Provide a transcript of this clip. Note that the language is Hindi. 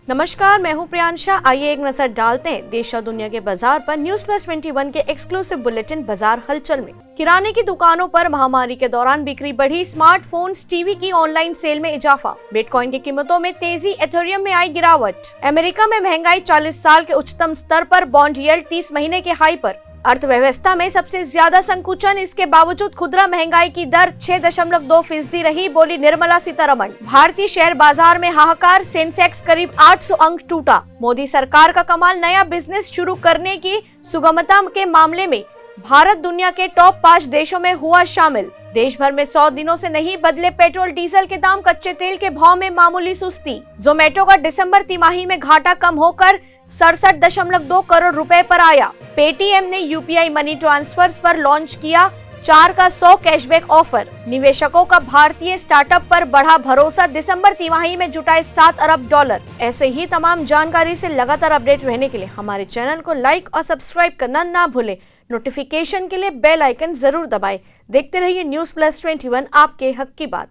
नमस्कार, मैं हूं प्रियांशा। आइए एक नजर डालते हैं देश और दुनिया के बाजार पर न्यूज प्लस 21 के एक्सक्लूसिव बुलेटिन बाजार हलचल में। किराने की दुकानों पर महामारी के दौरान बिक्री बढ़ी, स्मार्टफोन्स, टीवी की ऑनलाइन सेल में इजाफा, बिटकॉइन की कीमतों में तेजी, एथेरियम में आई गिरावट। अमेरिका में महंगाई 40 साल के उच्चतम स्तर पर, बॉन्ड यील्ड 30 महीने के हाई पर। अर्थव्यवस्था में सबसे ज्यादा संकुचन, इसके बावजूद खुदरा महंगाई की दर 6.2% रही, बोली निर्मला सीतारमण। भारतीय शेयर बाजार में हाहाकार, सेंसेक्स करीब 800 अंक टूटा। मोदी सरकार का कमाल, नया बिजनेस शुरू करने की सुगमता के मामले में भारत दुनिया के टॉप 5 देशों में हुआ शामिल। देश भर में 100 दिनों से नहीं बदले पेट्रोल डीजल के दाम, कच्चे तेल के भाव में मामूली सुस्ती। जोमेटो का दिसंबर तिमाही में घाटा कम होकर 67.2 करोड़ रुपए पर आया। पेटीएम ने यूपीआई मनी ट्रांसफर्स पर लॉन्च किया 4 का 100 कैशबैक ऑफर। निवेशकों का भारतीय स्टार्टअप पर बढ़ा भरोसा, दिसंबर तिमाही में जुटाए $7 अरब। ऐसे ही तमाम जानकारी से लगातार अपडेट रहने के लिए हमारे चैनल को लाइक और सब्सक्राइब करना ना भूलें। नोटिफिकेशन के लिए बेल आइकन जरूर दबाएं। देखते रहिए न्यूज प्लस 21, आपके हक की बात।